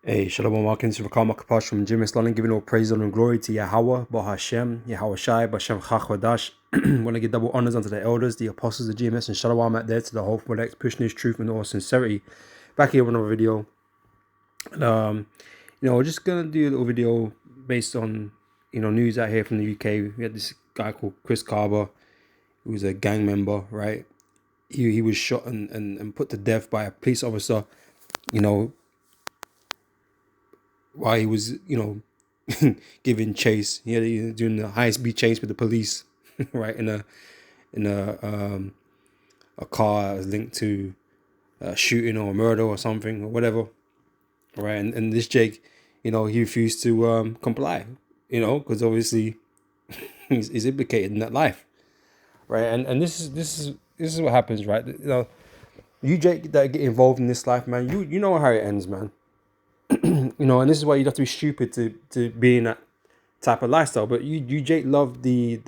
Hey, Shalom Aleichem, Rakam Akapash from Jim Islam, giving all praise and glory to Yahweh, Bahashem, Yahweh Shai, Bashem Chachwadash. Want to give double honors unto the elders, the apostles of GMS, and Shalom out there to the whole product, pushing his truth and all sincerity. Back here with another video. And, we're just going to do a little video based on, news out here from the UK. We had this guy called Chris Carver, who was a gang member, right? He was shot and put to death by a police officer, while he was, giving chase. He had doing the high speed chase with the police, right? In a car that was linked to a shooting or a murder or something or whatever, right? And this Jake, he refused to comply, because obviously he's implicated in that life, right? And this is what happens, right? You Jake that get involved in this life, man. You know how it ends, man. And this is why you'd have to be stupid to be in that type of lifestyle. But you Jake, love the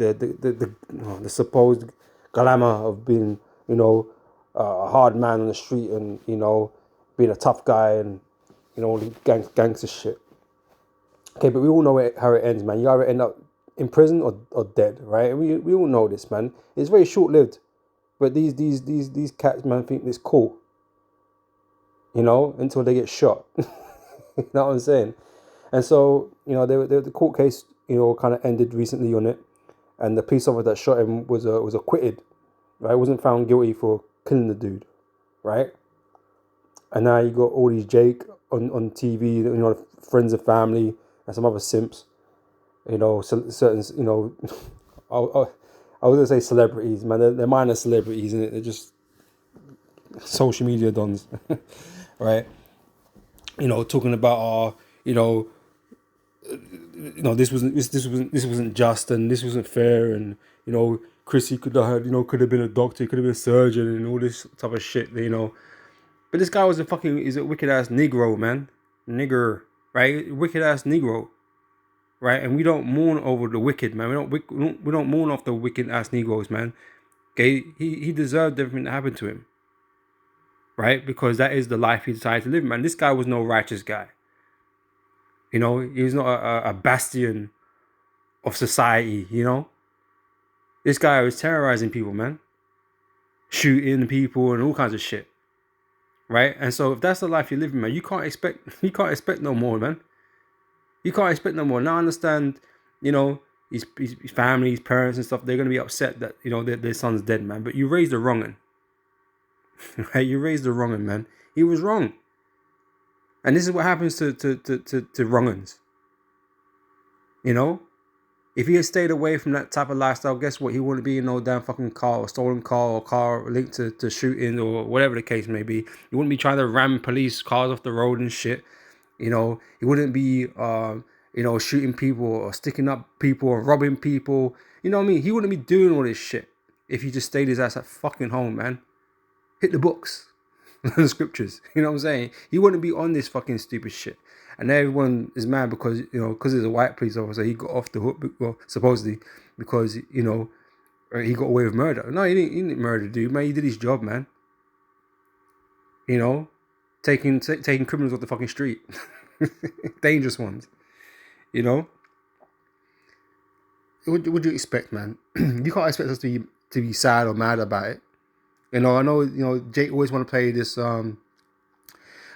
supposed glamour of being, a hard man on the street and, being a tough guy and, all the gangster shit. Okay, but we all know how it ends, man. You either end up in prison or dead, right? We all know this, man. It's very short lived. But these cats, man, think it's cool. Until they get shot. You know what I'm saying? And so, the court case, kind of ended recently on it. And the police officer that shot him was acquitted, right? Wasn't found guilty for killing the dude, right? And now you got all these Jake on TV, friends and family and some other simps, certain, I was going to say celebrities, man. They're minor celebrities, and they're just social media dons, right? Talking about this wasn't just, and this wasn't fair, and Chrissy could have been a doctor, could have been a surgeon, and all this type of shit, But this guy was a wicked ass Negro, man, right? Wicked ass Negro, right? And we don't mourn over the wicked, man. We don't mourn off the wicked ass Negroes, man. Okay, he deserved everything that happened to him. Right? Because that is the life he decided to live, man. This guy was no righteous guy. He was not a bastion of society, This guy was terrorizing people, man. Shooting people and all kinds of shit. Right? And so if that's the life you're living, man, you can't expect no more, man. You can't expect no more. Now I understand, his family, his parents and stuff, they're going to be upset that, their son's dead, man. But you raised the wrong'un. Right, you raised the wrong'un, man. He was wrong, and this is what happens to wrong'uns. If he had stayed away from that type of lifestyle, guess what? He wouldn't be in no damn fucking car or stolen car or car linked to shooting or whatever the case may be. He wouldn't be trying to ram police cars off the road and shit. He wouldn't be shooting people or sticking up people or robbing people. You know what I mean? He wouldn't be doing all this shit if he just stayed his ass at fucking home, man. Hit the books, the scriptures. You know what I'm saying? He wouldn't be on this fucking stupid shit. And everyone is mad because, because he's a white police officer, he got off the hook, well, supposedly, because, he got away with murder. No, he didn't murder dude, man. He did his job, man. Taking criminals off the fucking street. Dangerous ones. What would you expect, man? You can't expect us to be sad or mad about it. I know, Jake always want to play this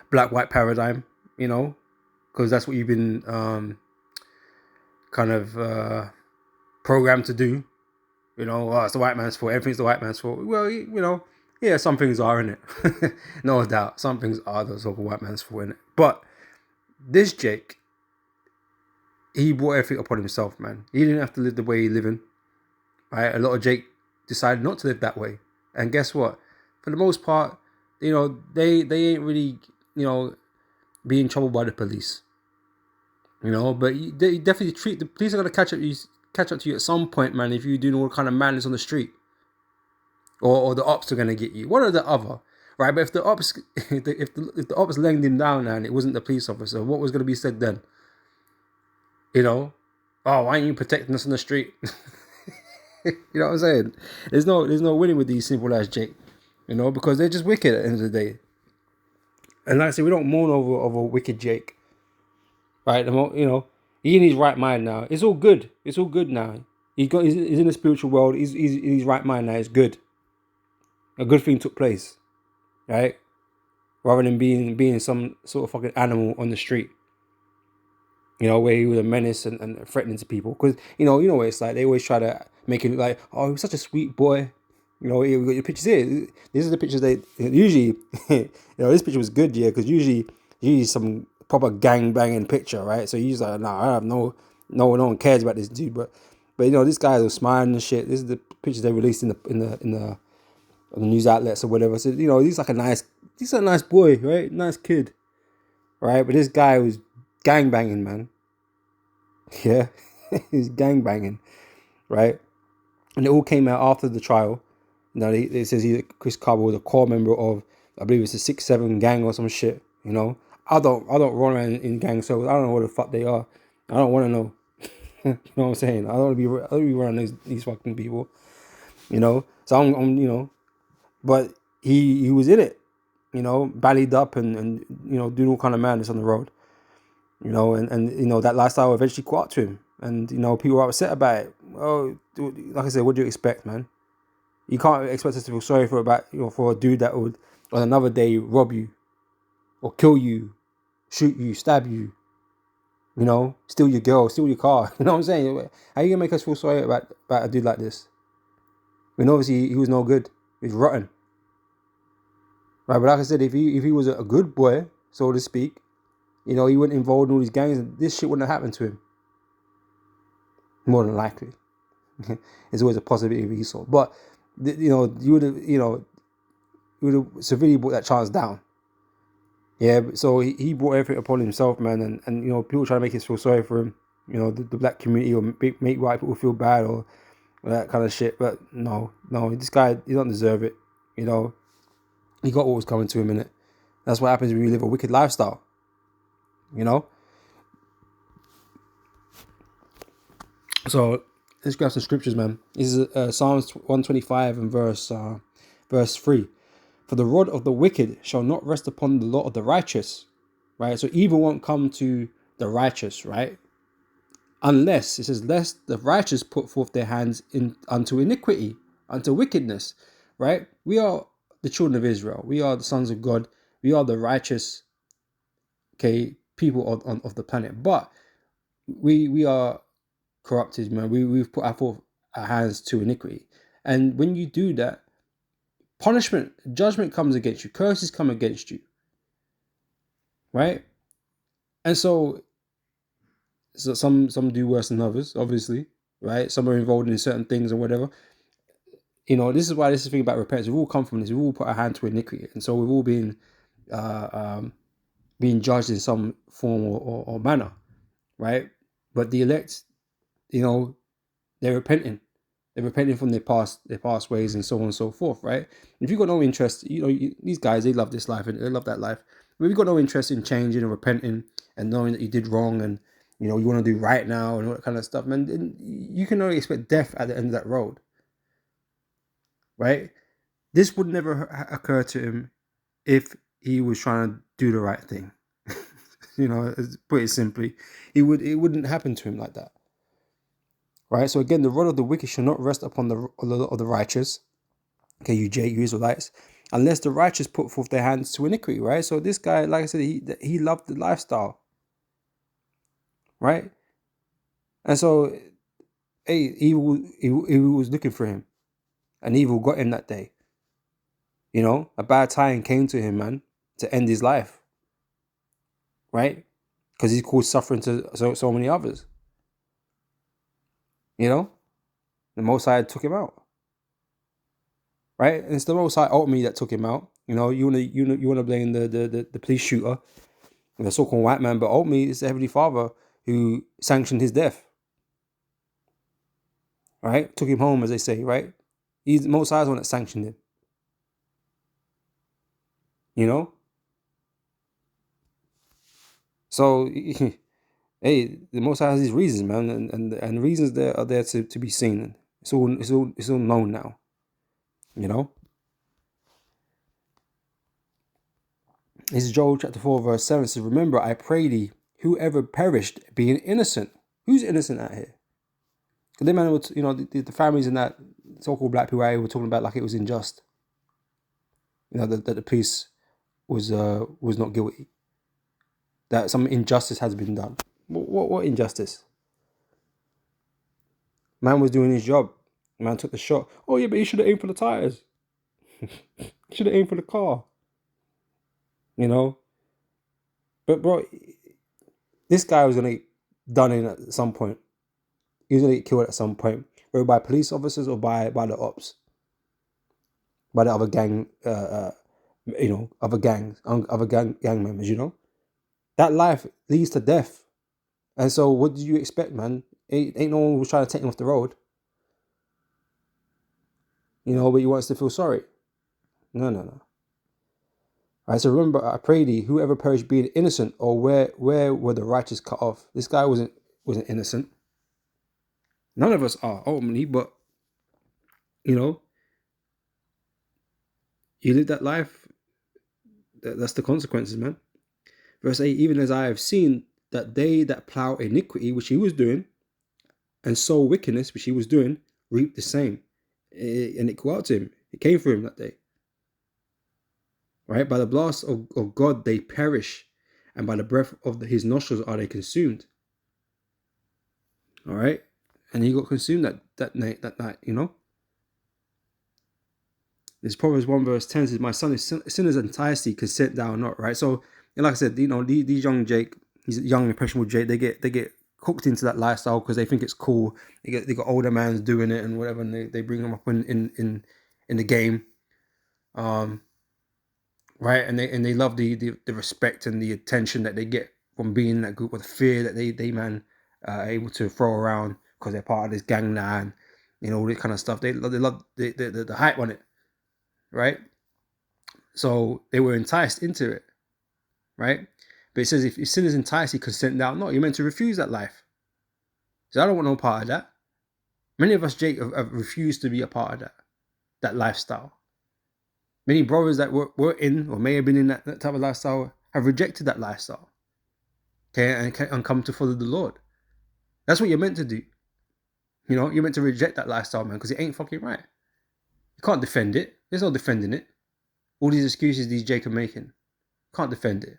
black-white paradigm, because that's what you've been kind of programmed to do. It's the white man's fault. Everything's the white man's fault. Well, yeah, some things are, innit? No doubt. Some things are the so-called white man's fault, innit? But this Jake, he brought everything upon himself, man. He didn't have to live the way he's living, right? A lot of Jake decided not to live that way. And guess what? For the most part, they ain't really, be in trouble by the police. But they definitely the police are gonna catch up to you at some point, man. If you do all kind of madness on the street, or the ops are gonna get you, one or the other, right? But if the ops, if the ops laying him down and it wasn't the police officer, what was gonna be said then? Oh, why aren't you protecting us on the street? You know what I'm saying? There's no winning with these simple as Jake, because they're just wicked at the end of the day. And like I say, we don't mourn over wicked Jake. right? You know, he in his right mind now. It's all good. It's all good now. He's in the spiritual world. He's in his right mind now. It's good. A good thing took place, right? Rather than being some sort of fucking animal on the street. You know, where he was a menace and threatening to people. Because, you know what it's like. They always try to make it look like, oh, he was such a sweet boy. You know, we got your pictures here. These are the pictures they usually, this picture was good, yeah, because usually some proper gang banging picture, right? So he's like, nah, I have no one cares about this dude. But this guy was smiling and shit. This is the pictures they released in the news outlets or whatever. So, he's a nice boy, right? Nice kid, right? But this guy was gang banging, man. Yeah, he's gang banging, right? And it all came out after the trial. Now it says Chris Carver was a core member of, I believe it's a 6-7 gang or some shit. I don't run around in gangs, so I don't know what the fuck they are. I don't want to know. You know what I'm saying? I don't want to be around these fucking people. So I'm. But he was in it. Ballied up and doing all kind of madness on the road. And that lifestyle eventually caught up to him, and people were upset about it. Oh, like I said, what do you expect, man? You can't expect us to feel sorry for a dude that would on another day rob you or kill you, shoot you, stab you, steal your girl, steal your car. You know what I'm saying? How are you gonna make us feel sorry about a dude like this? I mean, obviously he was no good. He's rotten, right? But like I said, if he was a good boy, so to speak, he wasn't involved in all these gangs, and this shit wouldn't have happened to him. More than likely. There's always a possibility he saw. But you would have severely brought that chance down. Yeah, so he brought everything upon himself, man, and people try to make us feel sorry for him. The black community, or make white people feel bad, or that kind of shit. But no, this guy, he don't deserve it. He got what was coming to him in it. That's what happens when you live a wicked lifestyle. So let's grab some scriptures, man. This is Psalms 125 and verse 3. For the rod of the wicked shall not rest upon the lot of the righteous, right? So evil won't come to the righteous, right? Unless, it says, lest the righteous put forth their hands unto iniquity, unto wickedness, right? We are the children of Israel. We are the sons of God. We are the righteous, people of the planet. But we are corrupted, man. We've put our hands to iniquity. And when you do that, punishment, judgment comes against you. Curses come against you. Right? And so some do worse than others, obviously. Right? Some are involved in certain things and whatever. This is why this is the thing about repentance. We've all come from this. We've all put our hand to iniquity. And so we've all been being judged in some form or manner. Right? But the elect, they're repenting. They're repenting from their past ways and so on and so forth, right? If you've got no interest, these guys, they love this life and they love that life. But if you've got no interest in changing and repenting and knowing that you did wrong and, you want to do right now and all that kind of stuff, man, then you can only expect death at the end of that road, right? This would never occur to him if he was trying to do the right thing. Put it simply, it wouldn't happen to him like that. Right, so again, the rod of the wicked shall not rest upon the of the righteous. Okay, you Israelites, unless the righteous put forth their hands to iniquity. Right, so this guy, like I said, he loved the lifestyle. Right, and so, evil was looking for him, and evil got him that day. A bad time came to him, man, to end his life. Right, because he's caused suffering to so many others. The Most High took him out. Right, and it's the Most High ultimately that took him out. You wanna blame the police shooter, the so-called white man, but ultimately it's the Heavenly Father who sanctioned his death. Right, took him home, as they say. Right, he's the Most High's one that sanctioned him. So, hey, the Most High has his reasons, man, and the reasons there are there to be seen. It's all known now. This is Joel chapter 4 verse 7. It says, remember, I pray thee, whoever perished being innocent. Who's innocent out here? Because the man, the families in that so-called black people were talking about like it was unjust. That the police was not guilty. That some injustice has been done. What injustice? Man was doing his job. Man took the shot. Oh yeah, but he should have aimed for the tires. He should have aimed for the car. But bro, this guy was gonna get done in at some point. He was gonna get killed at some point, whether by police officers or by the ops, by the other gang, other gang members. That life leads to death, and so what do you expect, man? Ain't no one was trying to take him off the road. But he wants to feel sorry. No. All right, so remember, I pray thee, whoever perished being innocent, or where were the righteous cut off? This guy wasn't innocent. None of us are ultimately, but you live that life. That's the consequences, man. Verse 8, even as I have seen that they that plow iniquity, which he was doing, and sow wickedness, which he was doing, reap the same. And it came out to him. It came for him that day. Right? By the blast of God they perish, and by the breath of his nostrils are they consumed. All right? And he got consumed that night. This Proverbs 1 verse 10 says, my son, is sinners entice thee, consent thou not. Right? So, like I said, these young Jake, these young impressionable Jake, they get hooked into that lifestyle because they think it's cool. They got older mans doing it and whatever, and they bring them up in the game. Right, and they love the respect and the attention that they get from being in that group, or the fear that they are able to throw around because they're part of this gang line, all this kind of stuff. They love the hype on it, right? So they were enticed into it, right? But it says if sinners entice, he consent thou not. You're meant to refuse that life. So I don't want no part of that. Many of us, Jake, have refused to be a part of that lifestyle. Many brothers that were in or may have been in that type of lifestyle have rejected that lifestyle. Okay, and come to follow the Lord. That's what you're meant to do. You're meant to reject that lifestyle, man, because it ain't fucking right. You can't defend it. There's no defending it. All these excuses these Jake are making, can't defend it.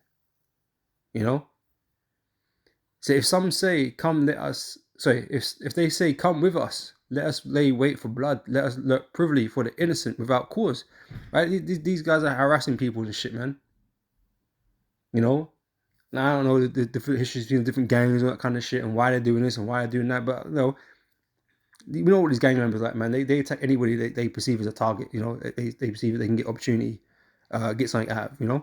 So if some say, come, let us. Sorry, if they say, come with us, let us lay wait for blood. Let us look privily for the innocent without cause. Right? These guys are harassing people and shit, man. Now, I don't know the different histories between different gangs and that kind of shit, and why they're doing this and why they're doing that. But we know what these gang members like, man. They attack anybody they perceive as a target. They perceive that they can get opportunity, get something out of.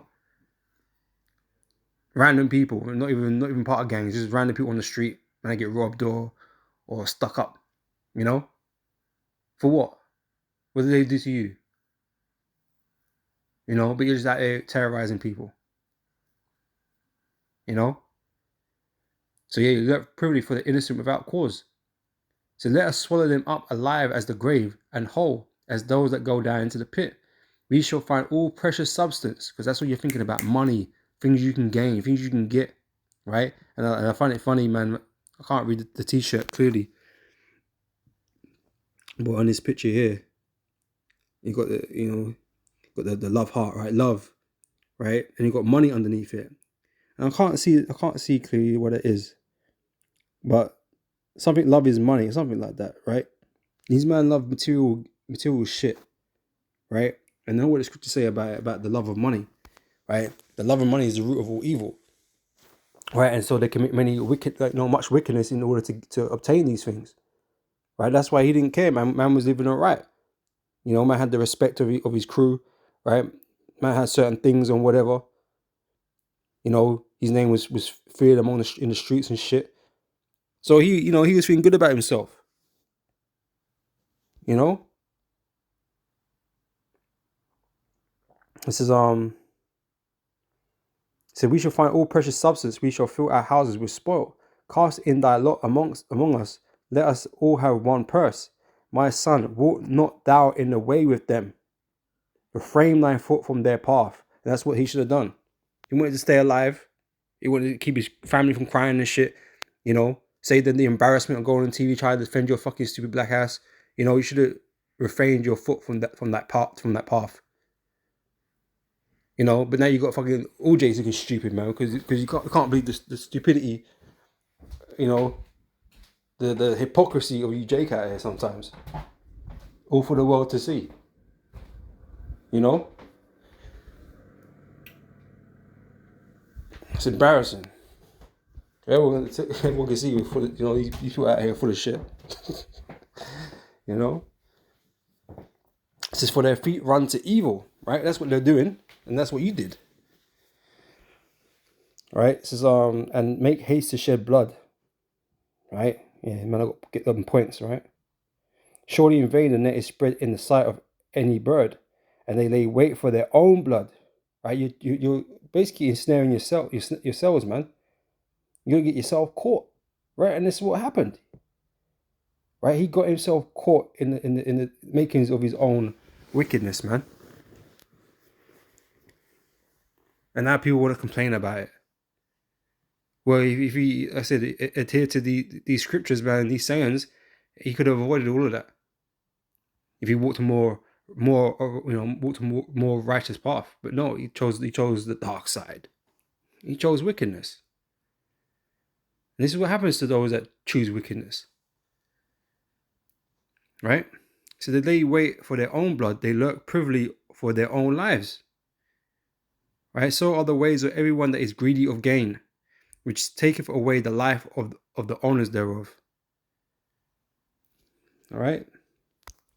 Random people, not even part of gangs, just random people on the street, and they get robbed or stuck up. For what? What did they do to you? But you're just out there terrorizing people. So yeah, you got privily for the innocent without cause. So let us swallow them up alive as the grave, and whole as those that go down into the pit. We shall find all precious substance, because that's what you're thinking about: money, things you can gain, things you can get, right? And I find it funny, man. I can't read the t-shirt clearly, but on this picture here, you got the love heart, right? Love, right? And you got money underneath it. And I can't see clearly what it is, but something, love is money, something like that, right? These men love material shit, right? And know what the scriptures say about the love of money, right? The love of money is the root of all evil, right? And so they commit much wickedness in order to obtain these things, right? That's why he didn't care. Man was living all right. Man had the respect of his crew, right? Man had certain things and whatever. His name was feared in the streets and shit. So he was feeling good about himself. This is so we shall find all precious substance, we shall fill our houses with spoil. Cast in thy lot among us, let us all have one purse. My son, walk not thou in the way with them. Refrain thy foot from their path. And that's what he should have done. He wanted to stay alive. He wanted to keep his family from crying and shit. You know, say that the embarrassment of going on TV trying to defend your fucking stupid black ass. You know, you should have refrained your foot from that path. You know, but now you got fucking all J's looking stupid, man, because you can't believe the stupidity. You know, the hypocrisy of you J cat here sometimes, all for the world to see. You know, it's embarrassing. Everyone can see you full. You know, these people out here full of shit. You know, this is for their feet run to evil, right? That's what they're doing, and that's what you did, right? It says and make haste to shed blood, right? Yeah, man, I got to get them points, right? Surely in vain the net is spread in the sight of any bird, and they lay wait for their own blood, right? You're basically ensnaring yourselves, man. You're gonna get yourself caught, right? And this is what happened, right? He got himself caught in the makings of his own wickedness, man. And now people want to complain about it. Well, if he, like I said, adhered to these scriptures, man, these sayings, he could have avoided all of that. If he walked a more righteous path. But no, he chose the dark side. He chose wickedness. And this is what happens to those that choose wickedness. Right? So that they wait for their own blood, they lurk privily for their own lives. Right? So are the ways of everyone that is greedy of gain, which taketh away the life of the owners thereof. All right?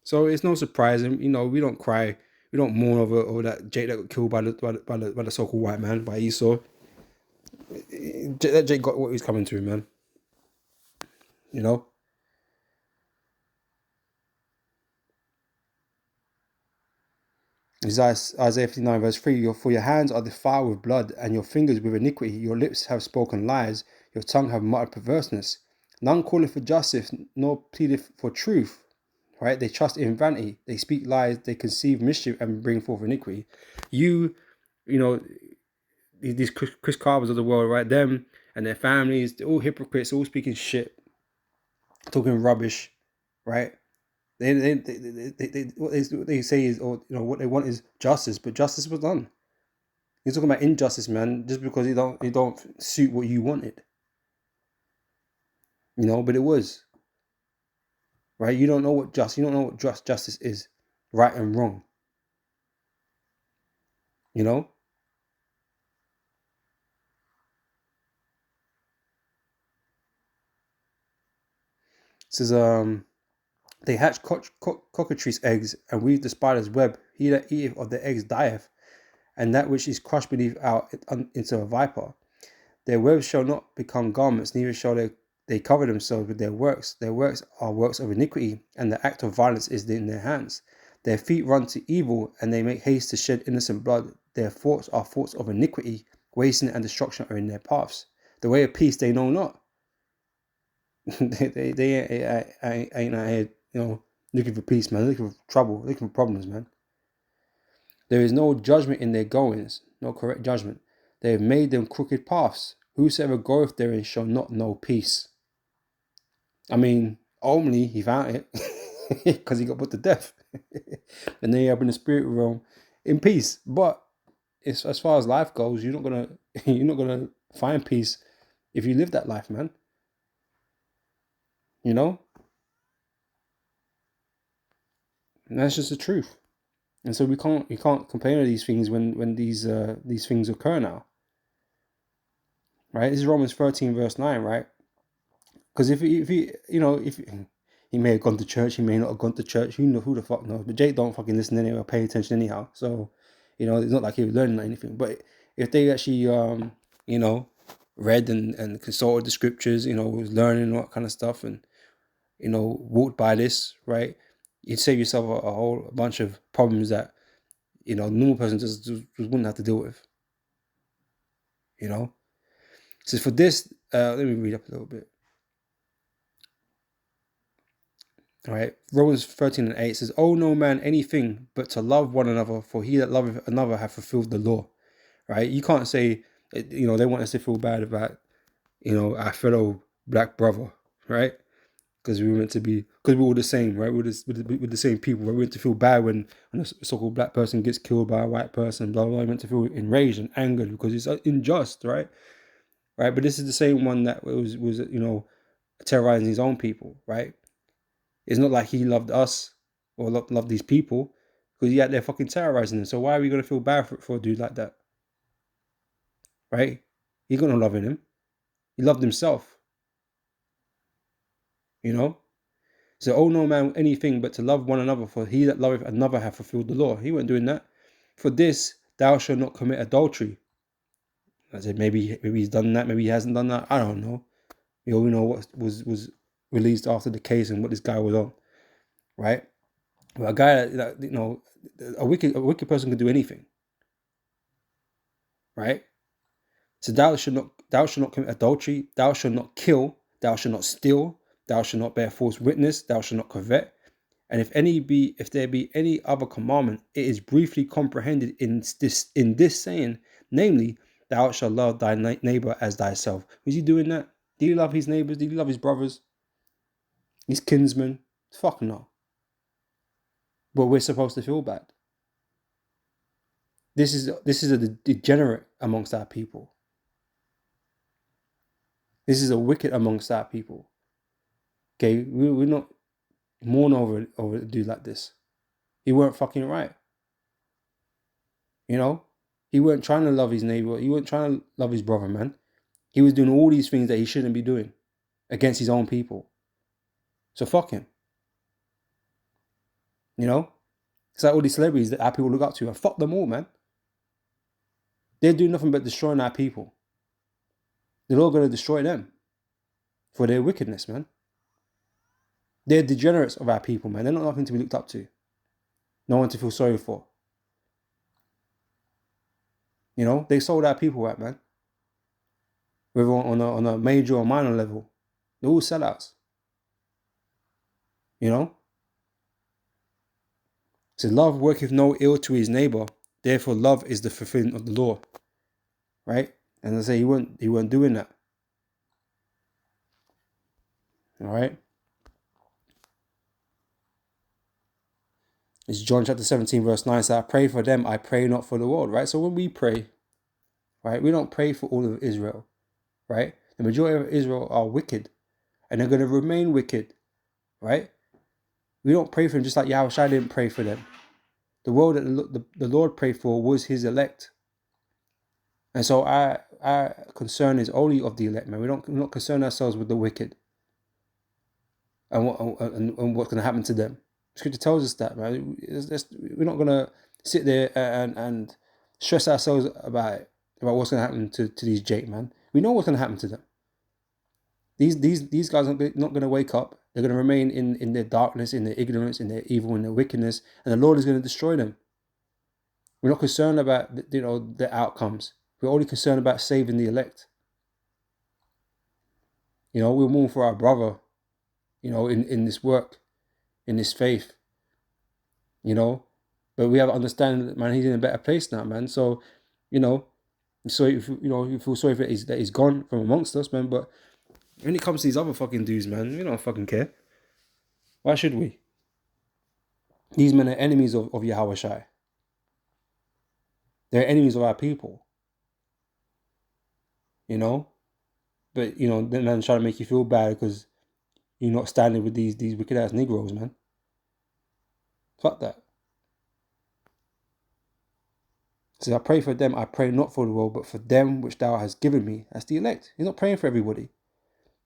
So it's no surprise, you know, we don't cry, we don't mourn over that Jake that got killed by the so-called white man, by Esau. That Jake got what he was coming to, man. You know? Isaiah 59 verse 3, for your hands are defiled with blood, and your fingers with iniquity. Your lips have spoken lies, your tongue have muttered perverseness. None calleth for justice, nor pleadeth for truth. Right? They trust in vanity, they speak lies, they conceive mischief and bring forth iniquity. You know, these Chris Carvers of the world, right? Them and their families, they're all hypocrites, all speaking shit, talking rubbish, right? What they say is, or you know, what they want is justice, but justice was done. You're talking about injustice, man, just because you don't suit what you wanted. You know, but it was. Right? You don't know what justice is, right and wrong. You know? It says, they hatch cockatrice eggs and weave the spider's web. He that eateth of the eggs dieth, and that which is crushed beneath out into a viper. Their webs shall not become garments, neither shall they cover themselves with their works. Their works are works of iniquity, and the act of violence is in their hands. Their feet run to evil, and they make haste to shed innocent blood. Their thoughts are thoughts of iniquity, wasting and destruction are in their paths. The way of peace they know not. they ain't out here, you know, looking for peace, man. Looking for trouble, looking for problems, man. There is no judgment in their goings, no correct judgment. They have made them crooked paths. Whosoever goeth therein shall not know peace. I mean, only he found it because he got put to death. And then you're up in the spirit realm in peace. But it's, as far as life goes, you're not gonna find peace if you live that life, man. You know? And that's just the truth. And so we can't complain of these things when these things occur now. Right? This is Romans 13 verse 9, right? Because if he he may have gone to church, he may not have gone to church. Who the fuck knows? But Jake don't fucking listen anyway or pay attention anyhow. So, you know, it's not like he was learning anything. But if they actually read and consulted the scriptures, you know, was learning all that kind of stuff, and you know, walked by this, right, you'd save yourself a whole bunch of problems that, you know, normal person just wouldn't have to deal with. You know, so for this, let me read up a little bit. All right, Romans 13 and 8 says, "Owe no man anything but to love one another, for he that loveth another hath fulfilled the law." Right? You can't say They want us to feel bad about, our fellow black brother, right? Because we were meant to be, because we're all the same, right? We're the same people, right? We're meant to feel bad when a so-called black person gets killed by a white person, blah, blah, blah. We're meant to feel enraged and angered because it's unjust, right? Right? But this is the same one that was terrorizing his own people, right? It's not like he loved us or loved these people, because he out there fucking terrorizing them. So why are we going to feel bad for a dude like that, right? He got no love in him. He loved himself, you know? So, oh no man anything but to love one another, for he that loveth another hath fulfilled the law. He wasn't doing that. For this, thou shalt not commit adultery. I said, maybe he's done that, maybe he hasn't done that. I don't know. We know what was released after the case and what this guy was on, right? But a guy that a wicked person can do anything, right? So thou shalt not commit adultery, thou shalt not kill, thou shalt not steal, thou shalt not bear false witness, thou shalt not covet. And if there be any other commandment, it is briefly comprehended in this saying, namely, thou shalt love thy neighbor as thyself. Was he doing that? Did he love his neighbors? Did he love his brothers? His kinsmen? Fuck no. But we're supposed to feel bad. This is a degenerate amongst our people. This is a wicked amongst our people. Okay, we're not mourn over a dude like this. He weren't fucking right. He weren't trying to love his neighbor. He weren't trying to love his brother, man. He was doing all these things that he shouldn't be doing against his own people. So fuck him. It's like all these celebrities that our people look up to, and fuck them all, man. They're doing nothing but destroying our people. They're all going to destroy them for their wickedness, man. They're degenerates of our people, man. They're not nothing to be looked up to. No one to feel sorry for. They sold our people out, man. Whether on a major or minor level, they're all sellouts. So love worketh no ill to his neighbor. Therefore, love is the fulfilling of the law, right? And I say he weren't doing that. All right. It's John chapter 17, verse 9. So I pray for them. I pray not for the world, right? So when we pray, right, we don't pray for all of Israel, right? The majority of Israel are wicked, and they're going to remain wicked, right? We don't pray for them just like Yahushua didn't pray for them. The world that the Lord prayed for was his elect. And so our concern is only of the elect, man. We're not concerned ourselves with the wicked and what's going to happen to them. Scripture tells us that, man. We're not going to sit there and stress ourselves about what's going to happen to these Jake, man. We know what's going to happen to them. These guys are not going to wake up. They're going to remain in their darkness, in their ignorance, in their evil, in their wickedness, and the Lord is going to destroy them. We're not concerned about the outcomes. We're only concerned about saving the elect. We're mourn for our brother, in this work, in this faith, but we have to understand that, man, he's in a better place now, man. So, so if you feel sorry that he's gone from amongst us, man. But when it comes to these other fucking dudes, man, we don't fucking care. Why should we? These men are enemies of Yahushua. They're enemies of our people. But then man trying to make you feel bad because you're not standing with these wicked ass Negroes, man. Fuck that. So I pray for them. I pray not for the world, but for them which thou hast given me. That's the elect. He's not praying for everybody,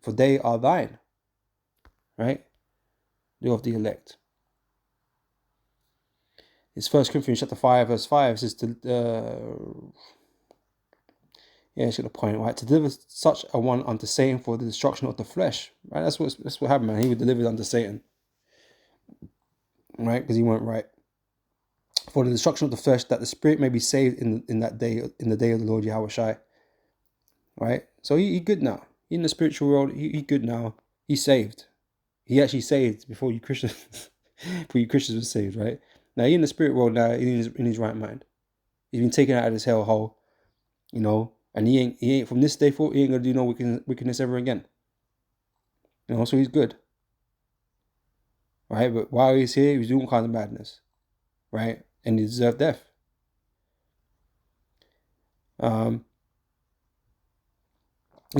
for they are thine. Right? They're of the elect. It's 1 Corinthians chapter 5, verse 5. It says it's got a point, right? To deliver such a one unto Satan for the destruction of the flesh. Right? That's what happened, man. He was delivered unto Satan. Right? Because he weren't right. For the destruction of the flesh, that the spirit may be saved in that day, in the day of the Lord Yahushua. Right? So he good now. He in the spiritual world, he good now. He's saved. He actually saved before you Christians before you Christians were saved, right? Now he in the spirit world now, in his right mind. He's been taken out of this hellhole, and and he ain't from this day forward, he ain't gonna do no wickedness ever again. So he's good, right? But while he's here, he was doing all kinds of madness, right? And he deserved death. In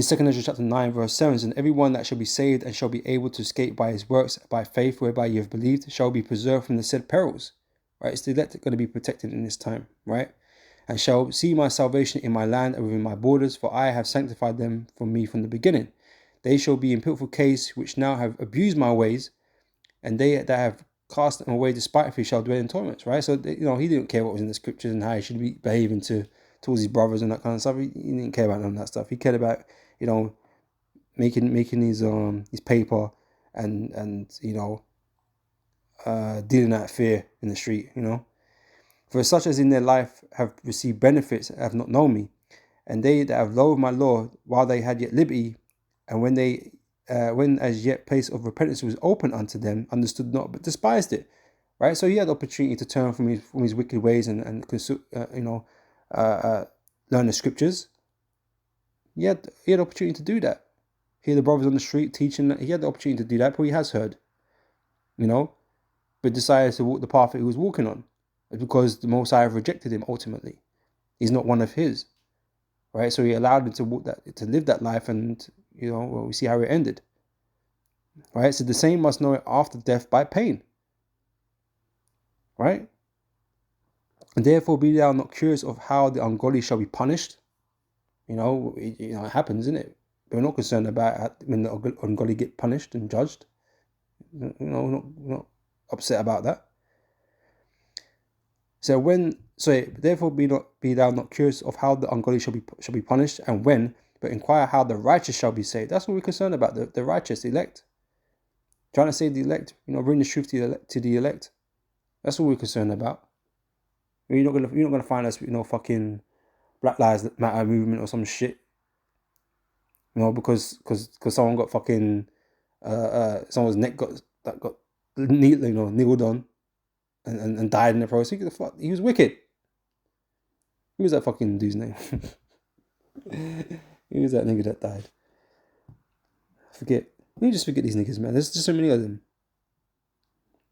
2 Ezra chapter 9 verse 7, and everyone that shall be saved and shall be able to escape by his works, by faith whereby you have believed, shall be preserved from the said perils, right? It's the elect going to be protected in this time, right? And shall see my salvation in my land and within my borders, for I have sanctified them for me from the beginning. They shall be in pitiful case, which now have abused my ways, and they that have cast them away despitefully shall dwell in torments, right? So, he didn't care what was in the scriptures and how he should be behaving towards his brothers and that kind of stuff. He didn't care about none of that stuff. He cared about, making his paper and dealing out fear in the street, For such as in their life have received benefits have not known me, and they that have loathed my law while they had yet liberty, and when as yet place of repentance was open unto them, understood not, but despised it. Right? So he had the opportunity to turn from his wicked ways and learn the scriptures. He had the opportunity to do that. Hear the brothers on the street teaching that. He had the opportunity to do that, but he has heard. But decided to walk the path that he was walking on. It's because the Most High have rejected him ultimately. He's not one of his. Right? So he allowed him to live that life, and we see how it ended. Right? So the same must know it after death by pain. Right? And therefore be thou not curious of how the ungodly shall be punished. It happens, isn't it? We're not concerned about when the ungodly get punished and judged. We're not upset about that. So therefore be thou not curious of how the ungodly shall be punished, and when, but inquire how the righteous shall be saved. That's what we're concerned about, the righteous, the elect. Trying to save the elect, bring the truth to the elect. That's what we're concerned about. You're not gonna find us, fucking Black Lives Matter movement or some shit. Because someone got fucking someone's neck got niggled on and died in the process. He was wicked. Who was that fucking dude's name? Who was that nigga that died? Forget. You just forget these niggas, man. There's just so many of them.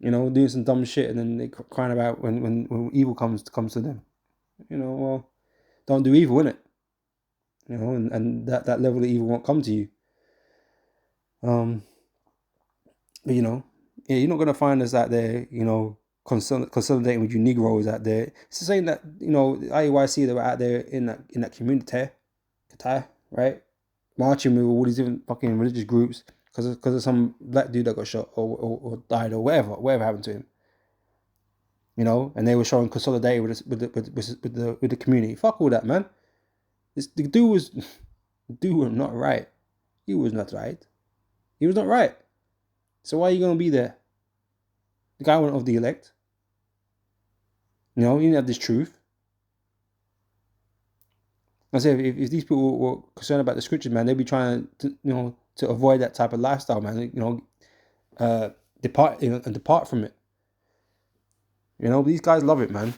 Doing some dumb shit and then they crying about when evil comes to them. Well, don't do evil, innit? And that level of evil won't come to you. But you're not gonna find us out there, consolidating with you Negroes out there. It's the same that IUYC, they were out there in that community, right, marching with all these different fucking religious groups because of some black dude that got shot or died or whatever happened to him. And they were showing consolidated with the community. Fuck all that, man. The dude was not right. He was not right. He was not right. So why are you gonna be there? The guy wasn't of the elect. He didn't have this truth. I say if these people were concerned about the scriptures, man, they'd be trying to avoid that type of lifestyle, man. Depart from it. These guys love it, man.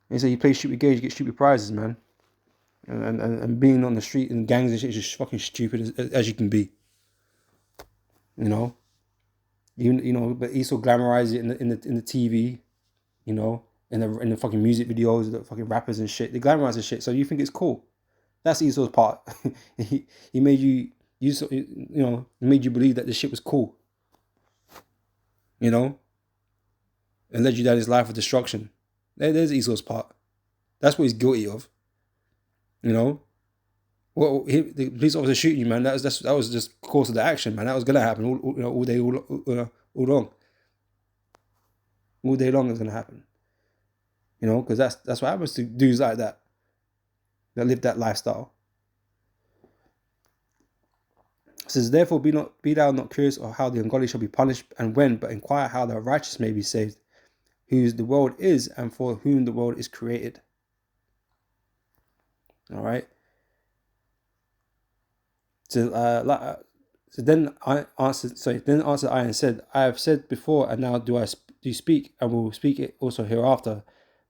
They say you play stupid games, you get stupid prizes, man. And being on the street and gangs and shit is just fucking stupid as you can be. But he still glamorizes it in the TV, in the fucking music videos, the fucking rappers and shit. They glamorize the shit, so you think it's cool. That's Esau's part. he made he made you believe that this shit was cool. And led you down his life of destruction. There's Esau's part. That's what he's guilty of. Well, the police officer shooting you, man. That was just course of the action, man. That was gonna happen all day, all long. All day long is gonna happen. Because that's what happens to dudes like that live that lifestyle. It says, therefore, be thou not curious of how the ungodly shall be punished, and when, but inquire how the righteous may be saved, whose the world is, and for whom the world is created. All right. So then answered I and said, I have said before, and now do speak, and will speak it also hereafter,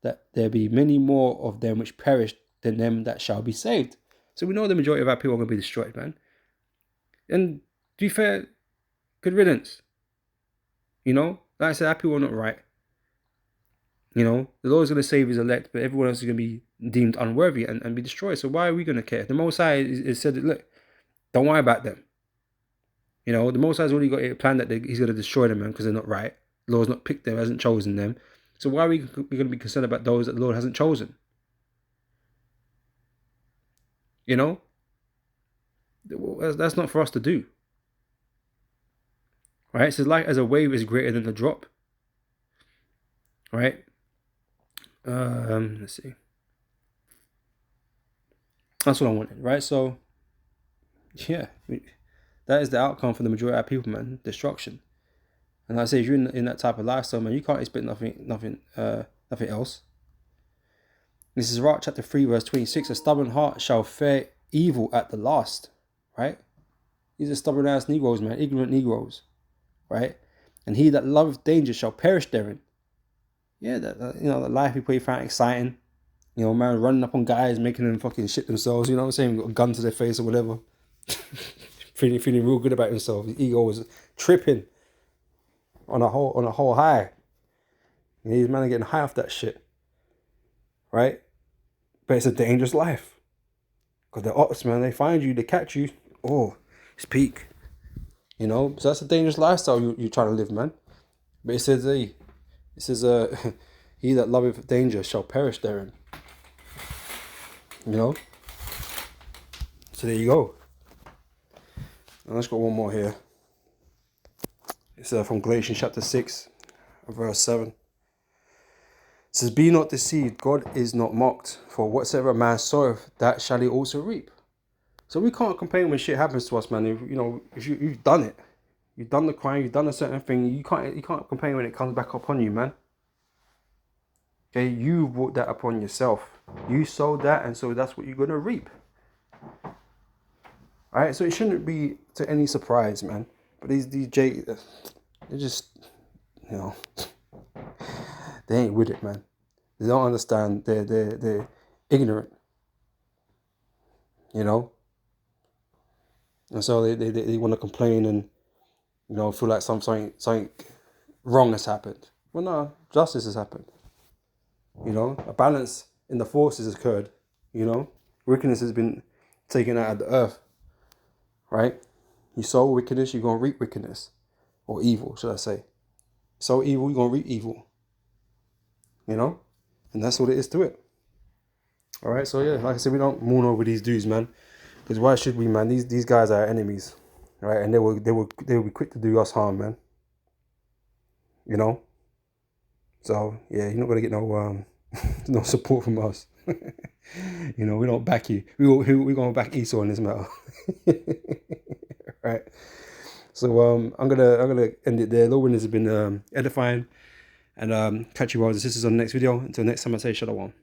that there be many more of them which perish than them that shall be saved. So we know the majority of our people are going to be destroyed, man. And to be fair, good riddance. You know, like I said, our people are not right. You know, the Lord is going to save his elect, but everyone else is going to be deemed unworthy and be destroyed. So why are we going to care? The Most High is said, look, don't worry about them. You know, the Most High's already got a plan that he's going to destroy them, man, because they're not right. The Lord's not picked them, hasn't chosen them. So why are we going to be concerned about those that the Lord hasn't chosen? You know, that's not for us to do. Right? So like as a wave is greater than the drop. Right? Let's see. That's what I wanted, right? So, yeah, that is the outcome for the majority of our people, man. Destruction. And like I say, if you're in that type of lifestyle, man, you can't expect nothing else. This is Rock chapter 3, verse 26. A stubborn heart shall fare evil at the last, right? These are stubborn ass Negroes, man, ignorant Negroes, right? And he that loveth danger shall perish therein. Yeah, that you know, the life people find exciting. You know, man, running up on guys, making them fucking shit themselves. You know what I'm saying? Got a gun to their face or whatever. feeling real good about himself. His ego was tripping on a whole high. And these men are getting high off that shit, right? But it's a dangerous life because they're ops, man. They find you, they catch you. Oh, it's peak. You know, so that's a dangerous lifestyle you try to live, man. But it says, hey, he that loveth danger shall perish therein. You know? So there you go. And let's got one more here. It's from Galatians chapter 6, verse 7. It says, be not deceived, God is not mocked. For whatsoever a man soweth, that shall he also reap. So we can't complain when shit happens to us, man. If you've done it, you've done the crime, you've done a certain thing, you can't complain when it comes back upon you, man. Okay, you brought that upon yourself. You sowed that, and so that's what you're gonna reap. Alright, so it shouldn't be to any surprise, man. But these DJ, they're just, you know, they ain't with it, man. They don't understand. They're ignorant. You know? And so they want to complain and, you know, feel like something wrong has happened. Well, no, justice has happened. You know, a balance in the forces has occurred. You know, wickedness has been taken out of the earth. Right? You sow wickedness, you're going to reap wickedness. Or evil, should I say. Sow evil, you're going to reap evil. You know? And that's what it is to it. Alright, so yeah, like I said, we don't mourn over these dudes, man. Because why should we, man? These guys are our enemies. Right? And they will be quick to do us harm, man. You know? So, yeah, you're not going to get no no support from us. You know, we don't back you. We're going to back Esau in this matter. Right. So I'm gonna end it there. Lord, this has been edifying, and catch you brothers and sisters on the next video. Until next time, I say shalom.